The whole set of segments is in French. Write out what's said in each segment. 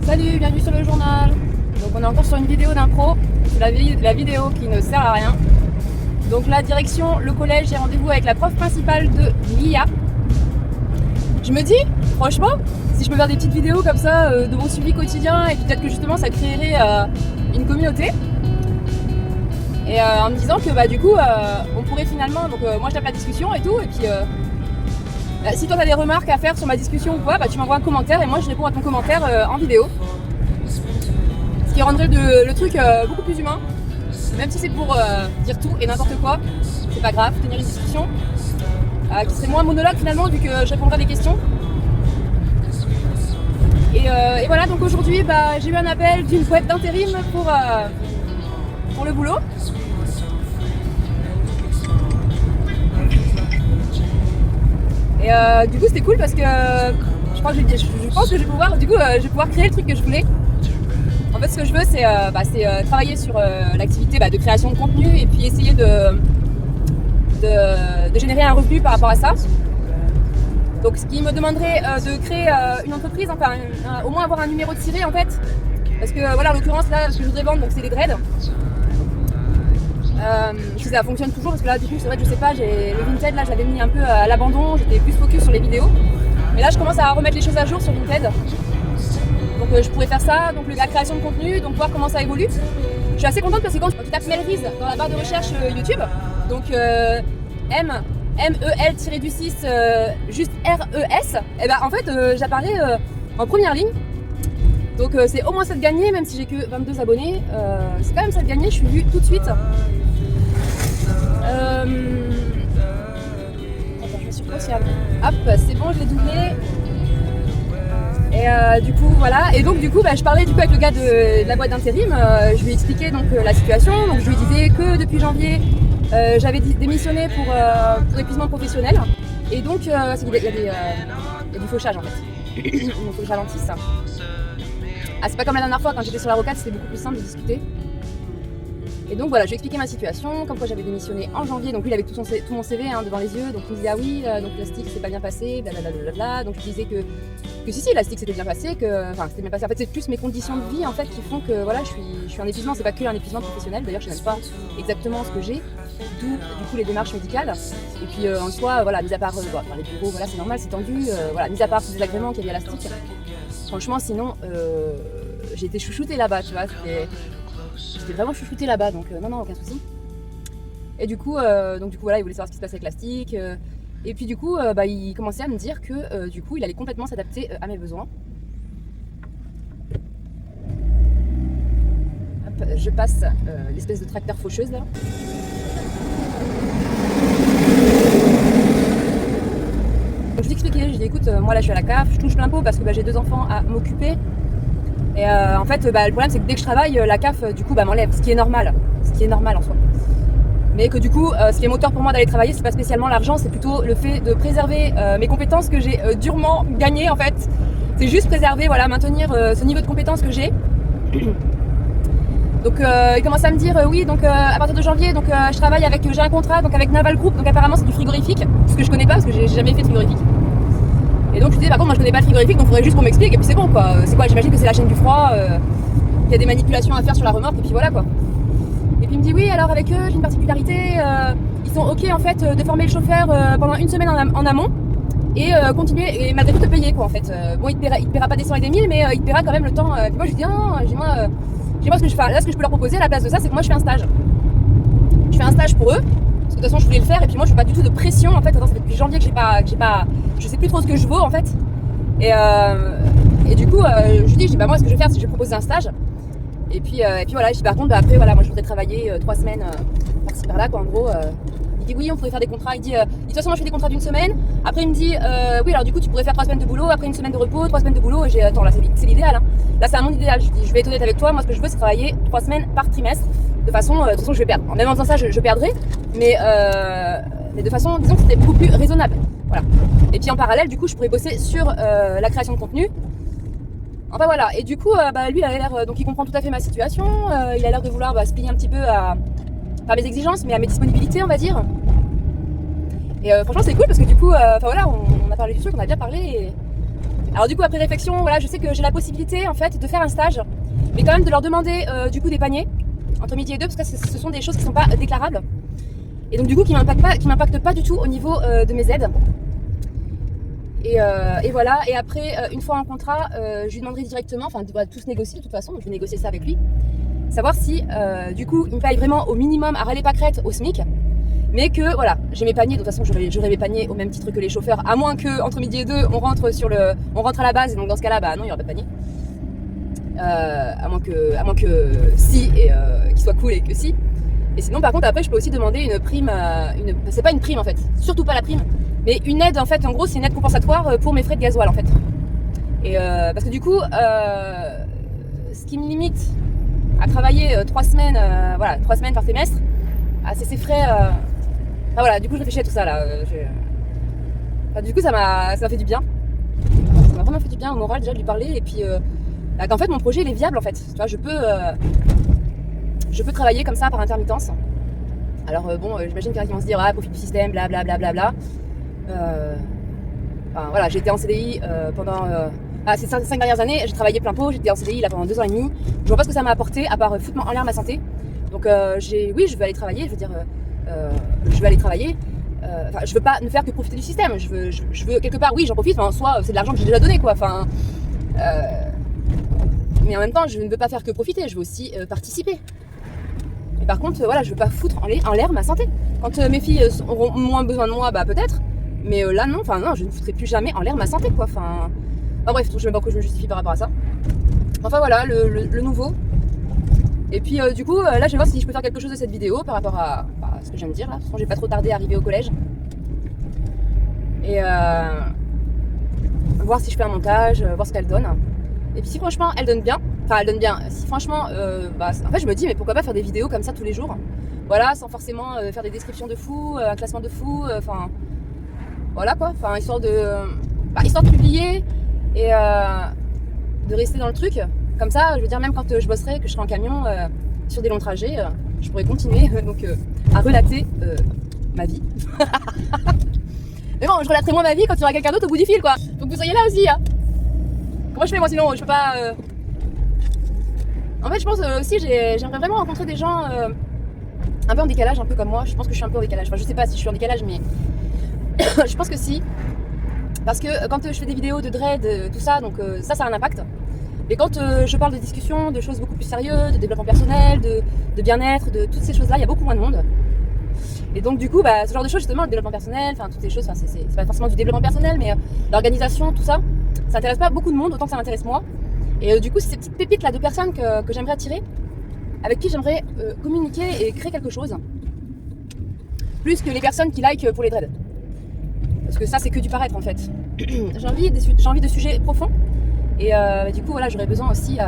Salut, bienvenue sur le journal. Donc on est encore sur une vidéo d'impro, c'est la vidéo qui ne sert à rien. Donc la direction, le collège, j'ai rendez-vous avec la prof principale de l'IA. Je me dis, franchement, si je peux faire des petites vidéos comme ça de mon suivi quotidien et peut-être que justement ça créerait une communauté. Et en me disant que bah du coup on pourrait finalement, donc moi je tape la discussion et tout, et puis si toi tu as des remarques à faire sur ma discussion ou quoi, bah tu m'envoies un commentaire et moi je réponds à ton commentaire en vidéo. Ce qui rendrait le truc beaucoup plus humain, même si c'est pour dire tout et n'importe quoi, c'est pas grave, tenir une discussion qui serait moins monologue finalement vu que je répondrai à des questions. Et voilà, donc aujourd'hui bah, j'ai eu un appel d'une boîte d'intérim pour le boulot. Et du coup c'était cool parce que je pense que je vais pouvoir créer le truc que je voulais. En fait ce que je veux c'est travailler sur l'activité de création de contenu et puis essayer de générer un revenu par rapport à ça. Donc ce qui me demanderait de créer une entreprise, enfin au moins avoir un numéro de tiré en fait. Parce que voilà, en l'occurrence là ce que je voudrais vendre donc c'est des dreads. Si ça fonctionne toujours parce que là du coup c'est vrai que je sais pas, le Vinted là j'avais mis un peu à l'abandon, j'étais plus focus sur les vidéos. Mais là je commence à remettre les choses à jour sur Vinted. Donc je pourrais faire ça, donc la création de contenu, donc voir comment ça évolue. Je suis assez contente parce que quand tu tapes Melriz dans la barre de recherche YouTube, donc MEL-6 juste RES, et ben en fait j'apparais en première ligne. Donc c'est au moins ça de gagner, même si j'ai que 22 abonnés, c'est quand même ça de gagner, je suis vue tout de suite. Attends, je me suis pas si hop, c'est bon, je l'ai doublé. Et du coup voilà, et donc du coup je parlais avec le gars de la boîte d'intérim, je lui ai expliqué donc la situation, donc je lui disais que depuis janvier j'avais démissionné pour épuisement professionnel, et donc il y a du fauchage en fait, donc il faut que je ralentisse. Ah, c'est pas comme la dernière fois quand j'étais sur la rocade, c'était beaucoup plus simple de discuter. Et donc voilà, je lui ai expliqué ma situation, comme quoi j'avais démissionné en janvier, donc lui il avait tout mon CV devant les yeux, donc il me disait ah oui, donc la stick c'est pas bien passé, blablabla, donc je disais que si, la stick s'était bien passé, c'était bien passé, en fait c'est plus mes conditions de vie en fait qui font que voilà, je suis en épuisement, c'est pas que un épuisement professionnel, d'ailleurs je sais même pas exactement ce que j'ai, d'où du coup les démarches médicales, et puis en soi, voilà, mis à part dans les bureaux, voilà c'est normal, c'est tendu, voilà, mis à part ces agréments qu'il y avait à la stick, franchement sinon j'ai été chouchoutée là-bas, tu vois, j'étais vraiment chouchoutée là-bas, donc non, aucun souci. Et du coup, voilà, il voulait savoir ce qui se passait avec la stick. Et puis du coup, il commençait à me dire que du coup, il allait complètement s'adapter à mes besoins. Hop, je passe l'espèce de tracteur faucheuse là. Donc, je lui expliquais, je dis écoute, moi là je suis à la CAF, je touche plein pot parce que j'ai 2 enfants à m'occuper. Et en fait, le problème c'est que dès que je travaille, la CAF du coup m'enlève, ce qui est normal en soi. Mais que du coup, ce qui est moteur pour moi d'aller travailler, c'est pas spécialement l'argent, c'est plutôt le fait de préserver mes compétences que j'ai durement gagnées en fait. C'est juste préserver, voilà, maintenir ce niveau de compétences que j'ai. Donc il commence à me dire oui, donc à partir de janvier, donc j'ai un contrat donc avec Naval Group, donc apparemment c'est du frigorifique, ce que je connais pas parce que j'ai jamais fait de frigorifique. Et donc je disais par contre moi je connais pas le frigorifique, donc il faudrait juste qu'on m'explique et puis c'est bon quoi. C'est quoi, j'imagine que c'est la chaîne du froid, qu'il y a des manipulations à faire sur la remorque et puis voilà quoi. Et puis il me dit oui, alors avec eux j'ai une particularité, ils sont ok en fait de former le chauffeur pendant une semaine en amont et continuer et malgré tout te payer quoi en fait. Bon il te paiera pas des 100 et des 1000 mais il te paiera quand même le temps. Puis moi je lui dis non, moi ce que je fais là, ce que je peux leur proposer à la place de ça c'est que moi je fais un stage. Je fais un stage pour eux. Parce que de toute façon je voulais le faire et puis moi je fais pas du tout de pression en fait, ça fait depuis janvier que j'ai pas, je sais plus trop ce que je vaux en fait. Et du coup je lui dis moi ce que je vais faire c'est que je vais proposer un stage. Et puis voilà, je dis par contre après voilà, moi je voudrais travailler 3 semaines par-ci par-là quoi en gros. Il dit oui on pourrait faire des contrats, il dit de toute façon moi je fais des contrats d'une semaine. Après il me dit oui alors du coup tu pourrais faire 3 semaines de boulot, après une semaine de repos, 3 semaines de boulot. Et j'ai attends là c'est l'idéal hein. Là c'est un monde idéal, je dis je vais être honnête avec toi, moi ce que je veux c'est travailler 3 semaines par trimestre. De toute façon je vais perdre. Même en faisant ça je perdrai, mais de façon disons que c'était beaucoup plus raisonnable. Voilà. Et puis en parallèle du coup je pourrais bosser sur la création de contenu. Enfin voilà, et du coup lui il a l'air, donc il comprend tout à fait ma situation, il a l'air de vouloir se plier un petit peu à mes exigences mais à mes disponibilités on va dire. Et franchement c'est cool parce que du coup, voilà, on a parlé du truc, on a bien parlé et Alors du coup, après réflexion, voilà, je sais que j'ai la possibilité en fait de faire un stage, mais quand même de leur demander du coup des paniers entre midi et 2, parce que ce sont des choses qui ne sont pas déclarables. Et donc du coup qui m'impactent pas du tout au niveau de mes aides. Et voilà, et après une fois en contrat, je lui demanderai directement, enfin on va tout se négocier de toute façon, donc je vais négocier ça avec lui, savoir si du coup il me paye vraiment au minimum à râler pâquerette au SMIC, mais que voilà, j'ai mes paniers, de toute façon j'aurai mes paniers au même titre que les chauffeurs, à moins que entre midi et 2 on rentre à la base, et donc dans ce cas là bah non, il n'y aura pas de panier. À moins que si, et qu'il soit cool et que si. Et sinon par contre après je peux aussi demander une prime, c'est pas une prime en fait, surtout pas la prime, mais une aide en fait, en gros c'est une aide compensatoire pour mes frais de gasoil en fait. Et parce que du coup ce qui me limite à travailler 3 semaines, voilà, 3 semaines par trimestre, c'est ces frais. Enfin voilà, du coup je réfléchis à tout ça là. Enfin, du coup ça m'a fait du bien. Ça m'a vraiment fait du bien au moral déjà de lui parler, et puis qu'en fait mon projet il est viable en fait. Tu vois, je peux travailler comme ça par intermittence. Alors bon, j'imagine qu'il y en a qui vont se dire profite du système, blablabla. Enfin voilà, j'ai été en CDI pendant ces 5 dernières années, j'ai travaillé plein pot, j'étais en CDI là pendant 2 ans et demi. Je vois pas ce que ça m'a apporté à part foutre en l'air ma santé. Donc oui, je veux aller travailler, je veux dire je veux aller travailler. Enfin, je veux pas ne faire que profiter du système. Je veux quelque part, oui, j'en profite, mais en soi, c'est de l'argent que j'ai déjà donné, quoi. Enfin, mais en même temps, je ne veux pas faire que profiter, je veux aussi participer. Mais par contre, voilà, je veux pas foutre en l'air ma santé. Quand mes filles auront moins besoin de moi, bah peut-être. Mais là, non, enfin, non, je ne foutrai plus jamais en l'air ma santé, quoi. Enfin, bref, je sais même pas pourquoi je me justifie par rapport à ça. Enfin, voilà, le nouveau. Et puis, du coup, là, je vais voir si je peux faire quelque chose de cette vidéo par rapport à ce que je viens de dire, là. De toute façon, j'ai pas trop tardé à arriver au collège. Et voir si je fais un montage, voir ce qu'elle donne. Et puis si franchement elle donne bien, si franchement, en fait je me dis mais pourquoi pas faire des vidéos comme ça tous les jours, voilà, sans forcément faire des descriptions de fou, un classement de fou, enfin voilà quoi, enfin histoire de publier et de rester dans le truc, comme ça je veux dire même quand je bosserai, que je serai en camion sur des longs trajets, je pourrais continuer donc à relater ma vie. Mais bon, je relaterai moins ma vie quand il y aura quelqu'un d'autre au bout du fil quoi, donc vous soyez là aussi hein. Comment je fais moi sinon, je peux pas En fait je pense aussi j'aimerais vraiment rencontrer des gens un peu en décalage, un peu comme moi. Je pense que je suis un peu en décalage, enfin je sais pas si je suis en décalage, mais je pense que si, parce que quand je fais des vidéos de dread, tout ça, donc ça a un impact. Mais quand je parle de discussions, de choses beaucoup plus sérieuses, de développement personnel, de bien-être, de toutes ces choses là, il y a beaucoup moins de monde. Et donc du coup ce genre de choses justement, le développement personnel, enfin toutes ces choses, c'est pas forcément du développement personnel, mais l'organisation, tout ça, ça intéresse pas beaucoup de monde autant que ça m'intéresse moi. Et du coup c'est ces petites pépites là de personnes que j'aimerais attirer, avec qui j'aimerais communiquer et créer quelque chose, plus que les personnes qui like pour les dreads, parce que ça c'est que du paraître en fait. J'ai envie de sujets profonds, et du coup voilà, j'aurais besoin aussi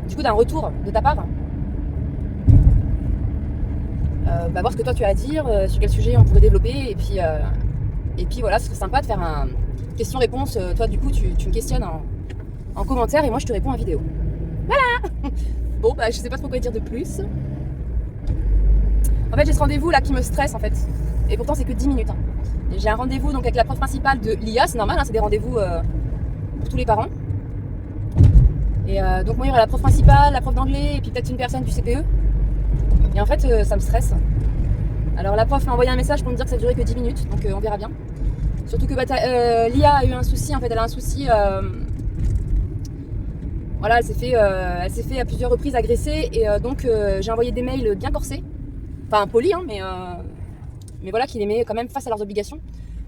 du coup d'un retour de ta part, voir ce que toi tu as à dire, sur quel sujet on pourrait développer, et puis voilà, ce serait sympa de faire un question-réponse. Toi du coup tu me questionnes en commentaire et moi je te réponds en vidéo. Voilà. Bon je sais pas trop quoi dire de plus. En fait j'ai ce rendez-vous là qui me stresse en fait, et pourtant c'est que 10 minutes hein. J'ai un rendez-vous donc avec la prof principale de l'IA, c'est normal hein, c'est des rendez-vous pour tous les parents. Et donc moi il y aura la prof principale, la prof d'anglais et puis peut-être une personne du CPE. Et en fait ça me stresse. Alors la prof m'a envoyé un message pour me dire que ça durait que 10 minutes, donc on verra bien. Surtout que l'IA a eu un souci, en fait elle a un souci, voilà, elle s'est fait à plusieurs reprises agresser, et donc j'ai envoyé des mails bien corsés, enfin polis hein, mais voilà, qui les met quand même face à leurs obligations.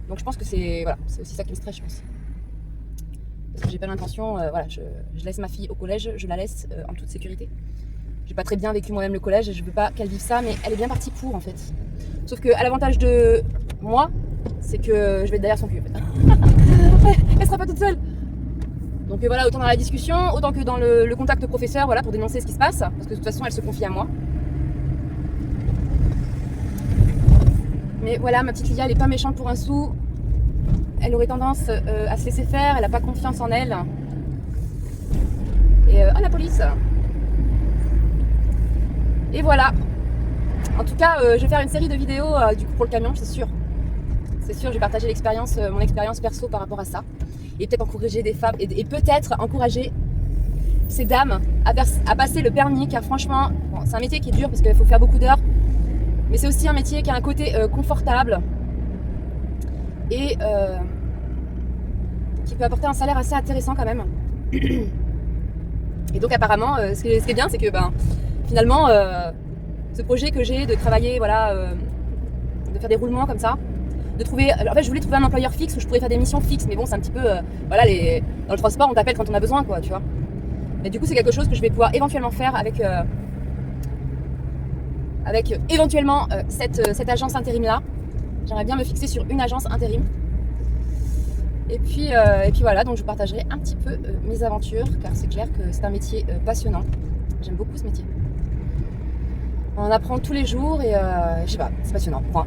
Donc je pense que c'est aussi ça qui me stresse, je pense. Parce que j'ai pas l'intention, voilà, je laisse ma fille au collège, je la laisse en toute sécurité. J'ai pas très bien vécu moi-même le collège, et je veux pas qu'elle vive ça, mais elle est bien partie pour en fait. Sauf que à l'avantage de moi, c'est que je vais être derrière son cul en fait. Elle sera pas toute seule. Donc voilà, autant dans la discussion, autant que dans le contact professeur, voilà, pour dénoncer ce qui se passe, parce que de toute façon elle se confie à moi. Mais voilà, ma petite Lydia, elle est pas méchante pour un sou. Elle aurait tendance à se laisser faire, elle a pas confiance en elle. Et la police. Et voilà. En tout cas, je vais faire une série de vidéos du coup pour le camion, c'est sûr. C'est sûr, je vais partager mon expérience perso par rapport à ça. et peut-être encourager des femmes et peut-être encourager ces dames à passer le permis, car franchement, bon, c'est un métier qui est dur parce qu'il faut faire beaucoup d'heures, mais c'est aussi un métier qui a un côté confortable et qui peut apporter un salaire assez intéressant quand même. Et donc apparemment, ce qui est bien, c'est que finalement, ce projet que j'ai de travailler, voilà, de faire des roulements comme ça, de trouver, en fait je voulais trouver un employeur fixe où je pourrais faire des missions fixes, mais bon c'est un petit peu, voilà, dans le transport on t'appelle quand on a besoin quoi, tu vois. Mais du coup c'est quelque chose que je vais pouvoir éventuellement faire avec éventuellement cette agence intérim là. J'aimerais bien me fixer sur une agence intérim. Et puis voilà, donc je partagerai un petit peu mes aventures, car c'est clair que c'est un métier passionnant. J'aime beaucoup ce métier. On en apprend tous les jours et je sais pas, c'est passionnant. Point.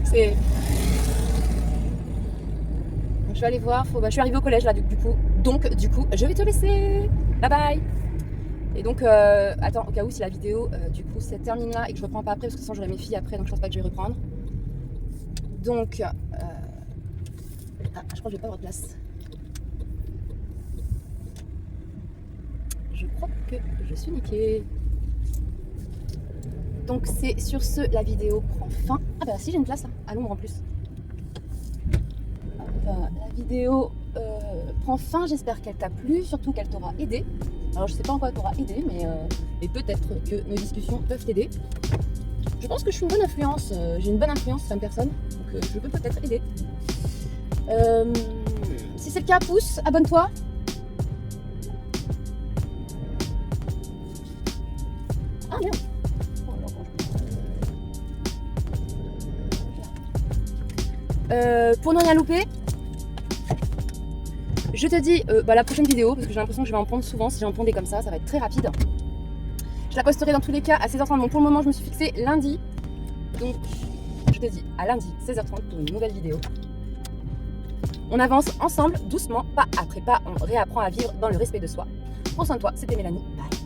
C'est... Donc, je vais aller voir. Je suis arrivée au collège là du coup. Donc du coup, je vais te laisser. Bye bye. Et donc, attends, au cas où si la vidéo du coup se termine là et que je reprends pas après, parce que sinon j'aurai mes filles après, donc je pense pas que je vais reprendre. Donc, je crois que je vais pas avoir de place. Je crois que je suis niquée. Donc c'est sur ce, la vidéo prend fin. Ah bah si, j'ai une place là, à l'ombre en plus. La vidéo prend fin, j'espère qu'elle t'a plu, surtout qu'elle t'aura aidé. Alors je sais pas en quoi elle t'aura aidé, mais peut-être que nos discussions peuvent t'aider. Je pense que je suis une bonne influence, j'ai une bonne influence comme personne, donc je peux peut-être aider. Si c'est le cas, pouce, abonne-toi. Ah merde. Pour ne rien louper, je te dis la prochaine vidéo, parce que j'ai l'impression que je vais en prendre souvent. Si j'en prends des comme ça va être très rapide. Je la posterai dans tous les cas à 16h30. Bon, pour le moment, je me suis fixé lundi. Donc, je te dis à lundi, 16h30 pour une nouvelle vidéo. On avance ensemble, doucement, pas après pas. On réapprend à vivre dans le respect de soi. Prends soin de toi, c'était Mélanie. Bye.